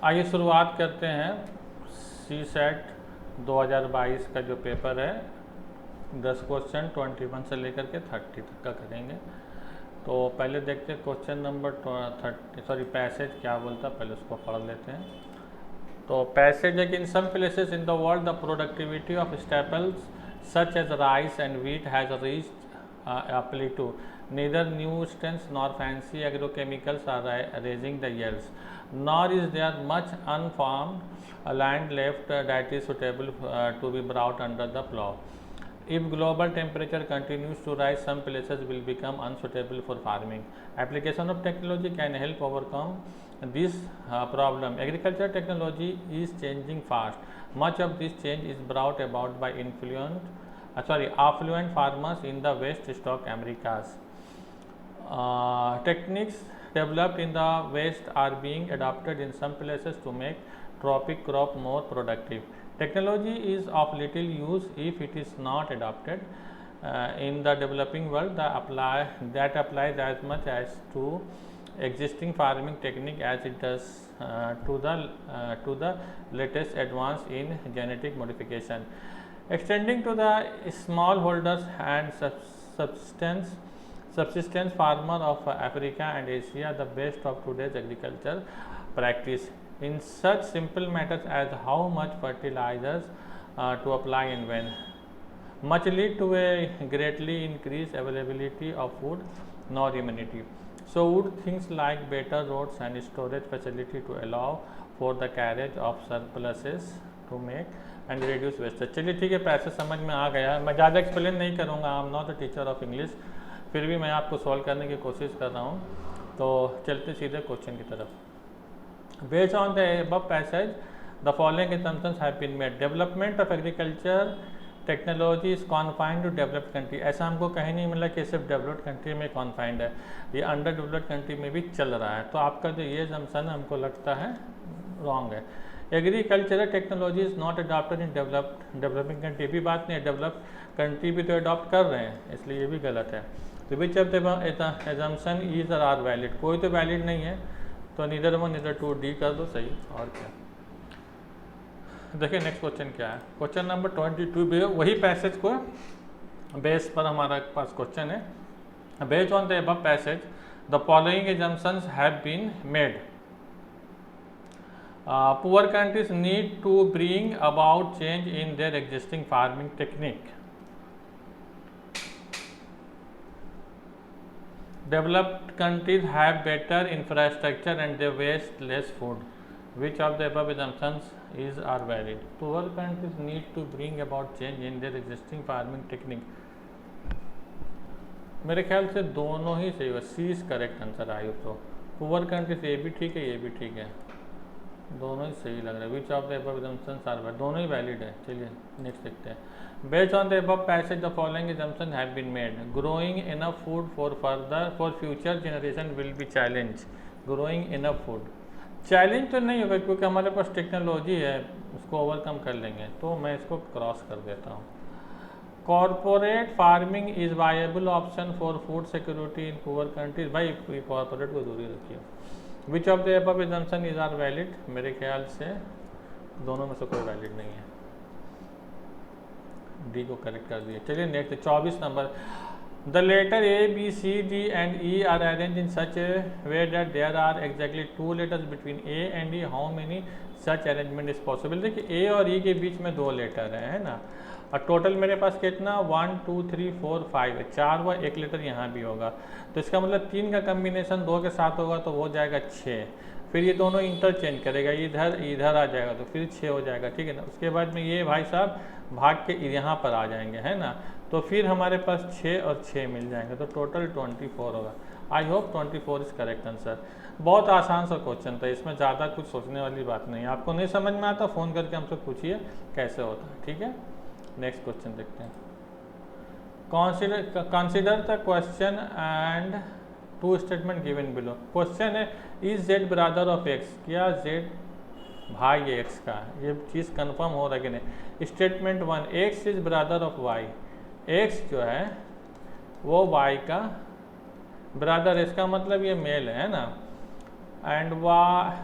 आइए शुरुआत करते हैं सी सेट 2022 का जो पेपर है। 10 क्वेश्चन 21 से लेकर के 30 तक का करेंगे। तो पहले देखते हैं क्वेश्चन नंबर 30 पैसेज क्या बोलता है, पहले उसको पढ़ लेते हैं। तो पैसेज है कि in some places in the world the productivity of staples such as rice and wheat has reached a plateau. Neither new strengths nor fancy agrochemicals are raising the yields, nor is there much unfarmed land left that is suitable to be brought under the plow. If global temperature continues to rise, some places will become unsuitable for farming. Application of technology can help overcome this problem. Agriculture technology is changing fast. Much of this change is brought about by affluent farmers in the West stock Americas. Techniques developed in the West are being adopted in some places to make tropic crop more productive. Technology is of little use if it is not adopted in the developing world. That applies as much as to existing farming technique as it does to the latest advance in genetic modification. Extending to the smallholders and subsistence farmer of Africa and Asia, the best of today's agriculture practice in such simple matters as how much fertilizers to apply and when, much lead to a greatly increased availability of food nor immunity. So would things like better roads and storage facility to allow for the carriage of surpluses to make and reduce wastage. चलिए ठीक है, पैसे समझ में आ गया है। मैं ज़्यादा एक्सप्लेन नहीं करूँगा, I am not a teacher of English, फिर भी मैं आपको सॉल्व करने की कोशिश कर रहा हूँ। तो चलते सीधे क्वेश्चन की तरफ। Based on the above passage the following assumptions have been made. Development of agriculture technology is confined to developed country. ऐसा हमको कहीं नहीं मिला कि सिर्फ डेवलप्ड कंट्री में कॉन्फाइंड है, ये अंडर डेवलप्ड कंट्री में भी चल रहा है। तो आपका जो ये असम्पशन हमको लगता है रॉन्ग है। Agricultural technology is not adopted in developing country, भी बात नहीं है, डेवलप कंट्री भी तो अडॉप्ट कर रहे हैं, इसलिए ये भी गलत है। तो which of the assumption is are valid, कोई तो वैलिड नहीं है, तो neither one neither two, D कर दो सही। और क्या देखिए नेक्स्ट क्वेश्चन क्या है। क्वेश्चन नंबर 22 वही पैसेज को बेस पर हमारा पास क्वेश्चन है। Based on the above passage the following assumptions have been made. Poor countries need to bring about change in their existing farming technique. Developed countries have better infrastructure and they waste less food. Which of the above assumptions are valid? Poor countries need to bring about change in their existing farming technique. मेरे ख्याल से दोनों ही सही है, सी is correct answer. आई तो poor countries ये भी ठीक है, ये भी ठीक है, दोनों ही सही लग रहा है। Which of the above assumptions are valid, दोनों ही वैलिड है। चलिए नेक्स्ट देखते हैं। Based on the above passage the following assumption have been made. Growing enough food for future generation will be challenge. Growing enough food challenge तो नहीं होगा क्योंकि हमारे पास टेक्नोलॉजी है, उसको ओवरकम कर लेंगे, तो मैं इसको क्रॉस कर देता हूँ। Corporate farming is viable option for food security in poor countries. भाई कॉरपोरेट को दूरी रखिए। Which of the above assumption is are valid, मेरे ख्याल से दोनों में से कोई वैलिड नहीं है, डी को करेक्ट कर दिए। चलिए next 24 number. The letter A B C D and E are arrange in such a way that there are exactly 2 letters between A and E, how many such arrangement is possible. देखिए A और ई के बीच में 2 letter है ना, और total मेरे पास कितना 1 2 3 4 5 है, 4 व 1 लेटर यहाँ भी होगा, तो इसका मतलब 3 का कम्बिनेशन 2 के साथ होगा तो वो हो जाएगा 6। फिर ये दोनों इंटरचेंज करेगा, इधर इधर आ जाएगा तो फिर 6 हो जाएगा, ठीक है ना। उसके बाद में ये भाई साहब भाग के यहाँ पर आ जाएंगे, है ना, तो फिर हमारे पास 6 और 6 मिल जाएंगे, तो टोटल 24 होगा। I hope 24 is correct answer. बहुत आसान सा क्वेश्चन था, इसमें ज़्यादा कुछ सोचने वाली बात नहीं है। आपको नहीं समझ में आता फ़ोन करके हमसे पूछिए कैसे होता है, ठीक है। नेक्स्ट क्वेश्चन देखते हैं। Consider the question and 2 statement given below. Question है is Z brother of X, क्या जेड भाई है एक्स का, ये चीज़ कंफर्म हो रहा है कि नहीं। Statement 1 X is brother of Y, X जो है वो वाई का ब्रदर, इसका मतलब ये मेल है ना। And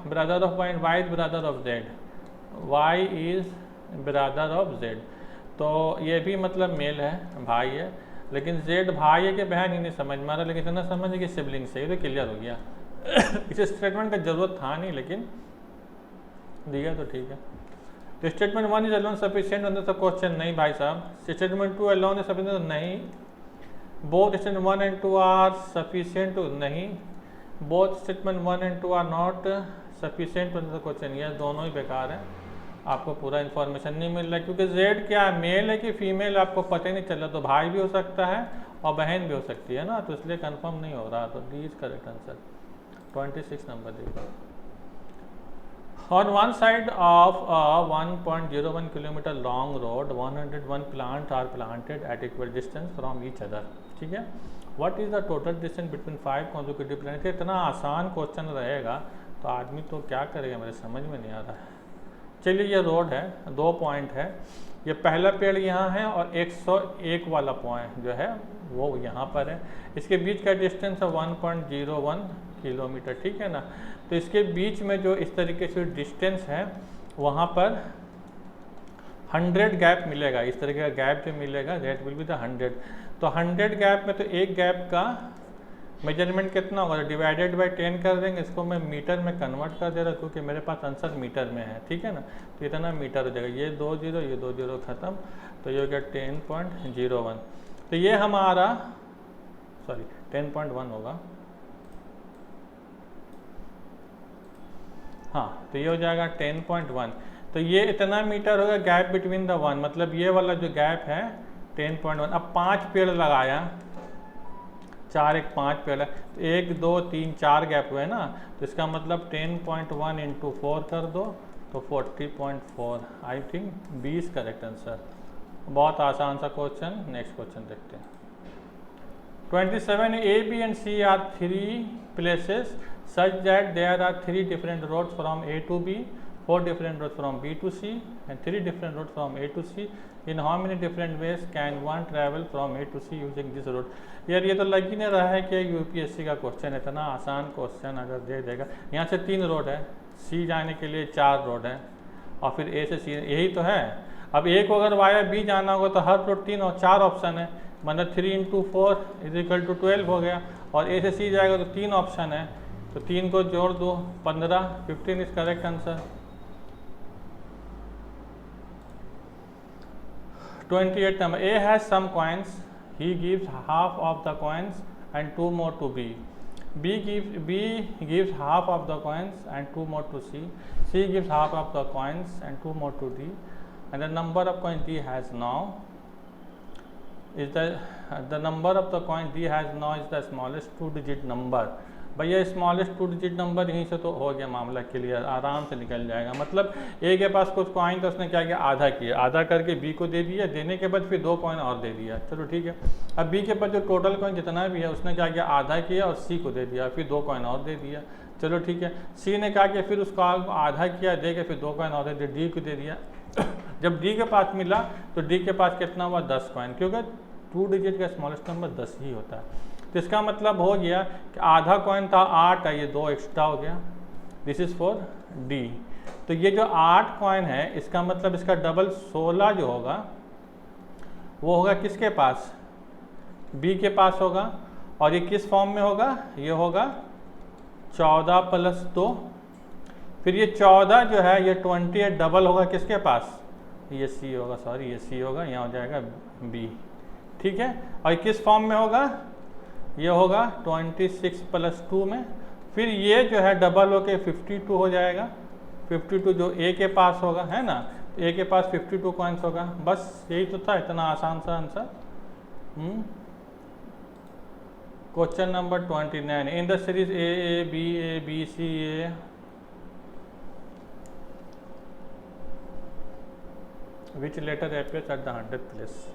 brother of Y, Y is brother of Z, Y is brother of Z. तो ये भी मतलब मेल है, भाई है, लेकिन जेड भाई है कि बहन ही नहीं समझ में आ रहा, लेकिन इतना समझ कि सिबलिंग से, ये तो क्लियर हो गया। इस स्टेटमेंट का जरूरत था नहीं, लेकिन दिया तो ठीक है। तो स्टेटमेंट 1 इज अलोन सफिशिएंट अंदर सब क्वेश्चन, नहीं भाई साहब। स्टेटमेंट 2 अलोन इज सफिशिएंट, नहीं। Both statement 1 and 2 are sufficient, नहीं। Both statement 1 and 2 are not sufficient अंदर क्वेश्चन, ये दोनों ही बेकार है, आपको पूरा इन्फॉर्मेशन नहीं मिल रहा है, क्योंकि जेड क्या है, मेल है कि फीमेल आपको पता ही नहीं चल रहा। तो भाई भी हो सकता है और बहन भी हो सकती है ना, तो इसलिए कंफर्म नहीं हो रहा। तो D is correct answer. 26 number देखो। On one side of a 1.01 kilometer long road, 101 plants are planted at equal distance from each other. ठीक है। What is the total distance between 5 consecutive plants? इतना आसान question रहेगा तो आदमी तो क्या करेगा, मेरे समझ में नहीं आ रहा है। चलिए, ये रोड है, 2 पॉइंट है, ये पहला पेड़ यहाँ है और 101 वाला पॉइंट जो है वो यहाँ पर है। इसके बीच का डिस्टेंस है 1.01 किलोमीटर, ठीक है ना। तो इसके बीच में जो इस तरीके से डिस्टेंस है वहाँ पर 100 गैप मिलेगा, इस तरीके का गैप जो मिलेगा दैट विल बी द 100। तो 100 गैप में तो एक गैप का मेजरमेंट कितना होगा, डिवाइडेड बाय 10 कर देंगे। इसको मैं मीटर में कन्वर्ट कर दे रहा हूँ क्योंकि मेरे पास आंसर मीटर में है, ठीक है ना। तो इतना मीटर हो जाएगा, ये 2 0, ये 2 0 खत्म, तो ये हो गया 10.01। तो ये हमारा 10.1 होगा, हाँ, तो ये हो जाएगा 10.1। तो ये इतना मीटर होगा गैप बिटवीन द 1, मतलब ये वाला जो गैप है 10.1। अब 5 पेड़ लगाया, 4 1 5 पेड़ है, तो 1 2 3 4 गैप हुए ना, तो इसका मतलब 10.1 इंटू 4 कर दो तो 40.4। I think 20 correct answer. बहुत आसान सा क्वेश्चन। नेक्स्ट क्वेश्चन देखते हैं। 27 A, B and C are 3 places such that there are 3 different roads from A to B, 4 different roads from B to C and 3 different roads from A to C. In how many different ways can one travel from A to C using this road? यार ये तो लग ही नहीं रहा है कि UPSC का question है, इतना आसान क्वेश्चन अगर दे देगा। यहाँ से 3 रोड है, सी जाने के लिए 4 रोड है और फिर ए से सी, यही तो है। अब ए को अगर वाया बी जाना होगा तो हर रोड 3 और 4 ऑप्शन है, मतलब 3 इंटू 4 इज इक्वल टू 12 हो गया। और ए से सी जाएगा तो 3 ऑप्शन है, तो 3 को जोड़ दो 15, 15 is correct answer. 28 number, A has some coins, he gives half of the coins and 2 more to B. B gives half of the coins and 2 more to C. C gives half of the coins and 2 more to D. And the number of coins D has now is the number of the coins D has now is the smallest 2-digit number. भैया smallest 2-digit number यहीं से तो हो गया मामला clear, आराम से निकल जाएगा। मतलब ए के पास कुछ कॉइन तो उसने क्या किया, आधा किया, आधा करके बी को दे दिया, देने के बाद फिर 2 कॉइन और दे दिया, चलो ठीक है। अब बी के पास जो टोटल कॉइन जितना भी है उसने क्या किया, आधा किया और सी को दे दिया, फिर 2 कॉइन और दे दिया, चलो ठीक है। सी ने क्या किया, फिर उसको आधा किया, दे के फिर 2 कॉइन और दे दिया, डी को दे दिया। जब डी के पास मिला तो डी के पास कितना हुआ, 10 कॉइन, क्योंकि 2-digit का स्मॉलेस्ट नंबर 10 ही होता है। तो इसका मतलब हो गया कि आधा कॉइन था 8 है, ये 2 एक्स्ट्रा हो गया, दिस इज फॉर डी। तो ये जो 8 कॉइन है इसका मतलब इसका डबल 16 जो होगा वो होगा किसके पास, बी के पास होगा। और ये किस फॉर्म में होगा, ये होगा 14 + 2, फिर ये 14 जो है ये 28 डबल होगा किसके पास, ये सी होगा, सॉरी ये सी होगा, यहाँ हो जाएगा बी, ठीक है। और ये किस फॉर्म में होगा, ये होगा 26 + 2 में, फिर ये जो है डबल होके 52 हो जाएगा, 52 जो ए के पास होगा, है ना, ए के पास 52 कॉइन्स होगा। बस यही तो था, इतना आसान सा answer. Question number 29, in the series A B C A which letter appears at the 100th place.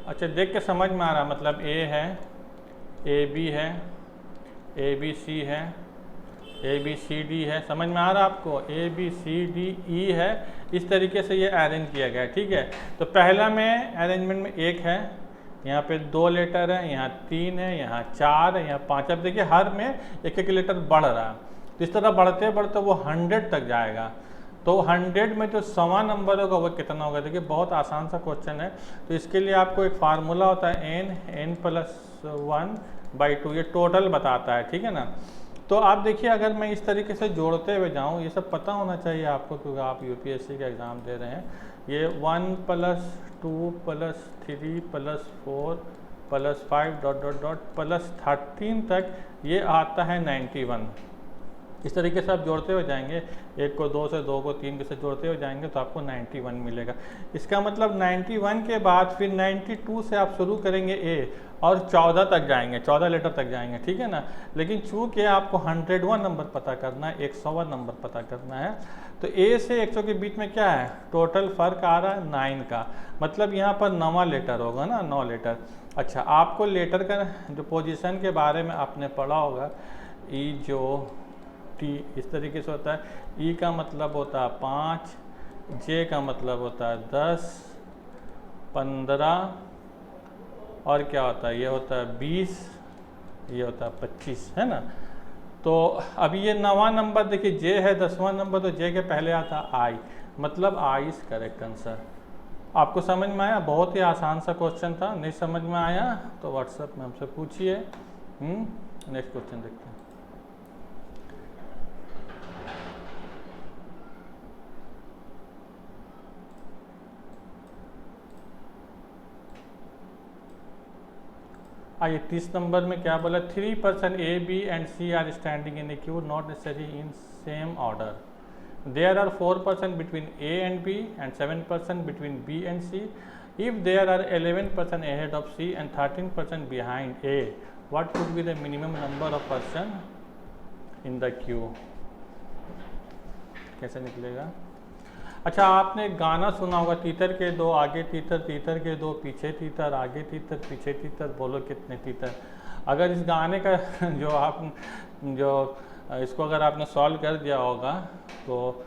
अच्छा देख के समझ में आ रहा, मतलब ए है, ए बी है, ए बी सी है, ए बी सी डी है, समझ में आ रहा आपको, ए बी सी डी ई है, इस तरीके से ये अरेंज किया गया है, ठीक है। तो पहला में अरेंजमेंट में 1 है, यहाँ पे 2 लेटर है, यहाँ 3 है, यहाँ 4 है, यहाँ 5। अब देखिए हर में एक एक लेटर बढ़ रहा है। तो इस तरह बढ़ते बढ़ते वो 100 तक जाएगा। तो 100 में जो 100वां नंबर होगा वो कितना होगा? देखिए बहुत आसान सा क्वेश्चन है। तो इसके लिए आपको एक फार्मूला होता है n + 1/2, ये टोटल बताता है, ठीक है ना। तो आप देखिए अगर मैं इस तरीके से जोड़ते हुए जाऊँ, ये सब पता होना चाहिए आपको क्योंकि आप यूपीएससी का एग्ज़ाम दे रहे हैं। ये 1 + 2 + 3 + 4 + 5 ... +13 तक ये आता है 91। इस तरीके से आप जोड़ते हुए जाएंगे, एक को 2 से, 2 को 3 से जोड़ते हुए जाएंगे तो आपको 91 मिलेगा। इसका मतलब 91 के बाद फिर 92 से आप शुरू करेंगे ए और 14 तक जाएंगे, 14 लेटर तक जाएंगे, ठीक है ना। लेकिन चूंकि आपको 100वां नंबर पता करना है, 100वां नंबर पता करना है, तो ए से 100 के बीच में क्या है? टोटल फर्क आ रहा है 9 का, मतलब यहाँ पर 9वां लेटर होगा ना, 9 लेटर। अच्छा, आपको लेटर का जो पोजीशन के बारे में आपने पढ़ा होगा, ई जो टी इस तरीके से होता है। ई का मतलब होता है 5, जे का मतलब होता है 10, 15 और क्या होता है? ये होता है 20, ये होता है 25, है ना। तो अब ये 9वां नंबर देखिए, जे है 10वां नंबर, तो जे के पहले आता आई, मतलब आई इज करेक्ट आंसर। आपको समझ में आया? बहुत ही आसान सा क्वेश्चन था। नहीं समझ में आया तो व्हाट्सएप में हमसे पूछिए। नेक्स्ट क्वेश्चन देखते हैं। आइए 30 नंबर में क्या बोला? 3 person A, B and C are standing in a queue, not necessarily in same order. There are 4 person between A and B and 7 person between B and C. If there are 11 person ahead of C and 13 person behind A, what would be the minimum number of person in the queue? कैसे निकलेगा? अच्छा, आपने गाना सुना होगा, तीतर के दो आगे तीतर, तीतर के दो पीछे तीतर, आगे तीतर पीछे तीतर, बोलो कितने तीतर। अगर इस गाने का इसको अगर आपने सॉल्व कर दिया होगा तो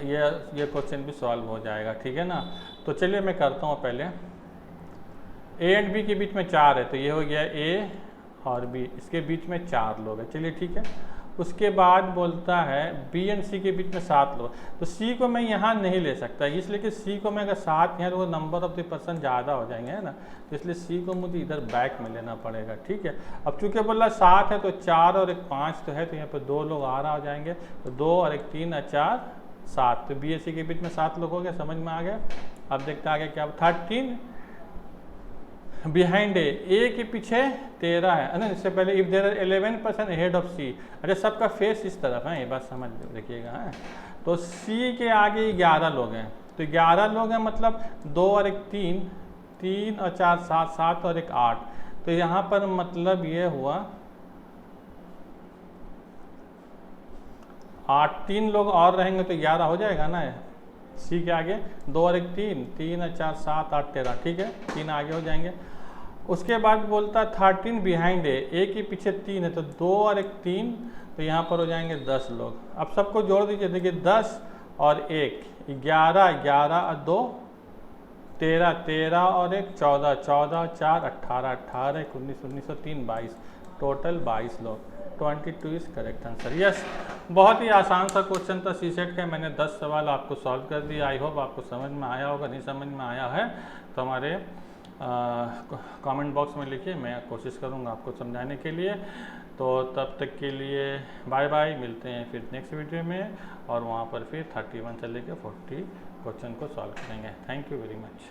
ये क्वेश्चन भी सॉल्व हो जाएगा, ठीक है ना। तो चलिए मैं करता हूँ पहले। ए एंड बी के बीच में 4 है, तो ये हो गया ए और बी, इसके बीच में 4 लोग हैं, चलिए ठीक है। उसके बाद बोलता है बी एंड सी के बीच में 7 लोग, तो सी को मैं यहाँ नहीं ले सकता, इसलिए कि सी को मैं अगर 7 यहाँ तो नंबर ऑफ द पर्सन ज़्यादा हो जाएंगे, है ना। तो इसलिए सी को मुझे इधर बैक में लेना पड़ेगा, ठीक है। अब चूंकि बोला 7 है तो 4 और 1 5 तो है, तो यहाँ पर 2 लोग आ रहा हो जाएंगे, तो 2 और 1 3 और 4 7, तो बी एस सी के बीच में 7 लोग हो गए, समझ में आ गया। अब देखते आगे क्या, 13 बिहाइंड ए के पीछे 13 है ना। इससे पहले if there are 11 person ahead of C, अच्छा सबका फेस इस तरफ है, ये बात समझ देखिएगा, है। तो सी के आगे 11 लोग हैं, तो 11 लोग हैं मतलब 2 और 1 3, 3 और 4 7, 7 और 1 8, तो यहाँ पर मतलब ये हुआ 8, 3 लोग और रहेंगे तो 11 हो जाएगा ना। सी के आगे 2 और 1 3, 3 और 4 7 8 13, ठीक है, 3 आगे हो जाएंगे। उसके बाद बोलता है 13 बिहाइंड ए के पीछे 3 है, तो 2 और 1 3, तो यहाँ पर हो जाएंगे 10 लोग। अब सबको जोड़ दीजिए, देखिए 10 और 1 11, 11 और 2 13, 13 और 1 14, 14 और 4 18, 18 1 19, 19 और 3 22, टोटल 22 लोग। 22 इज करेक्ट आंसर। यस, बहुत ही आसान सा क्वेश्चन था सीसेट का, मैंने 10 सवाल आपको सॉल्व कर दिया। आई होप आपको समझ में आया होगा। नहीं समझ में आया है तो हमारे कमेंट बॉक्स में लिखिए, मैं कोशिश करूँगा आपको समझाने के लिए। तो तब तक के लिए बाय बाय, मिलते हैं फिर नेक्स्ट वीडियो में, और वहाँ पर फिर 31 से लेकर 40 क्वेश्चन को सॉल्व करेंगे। Thank you very much.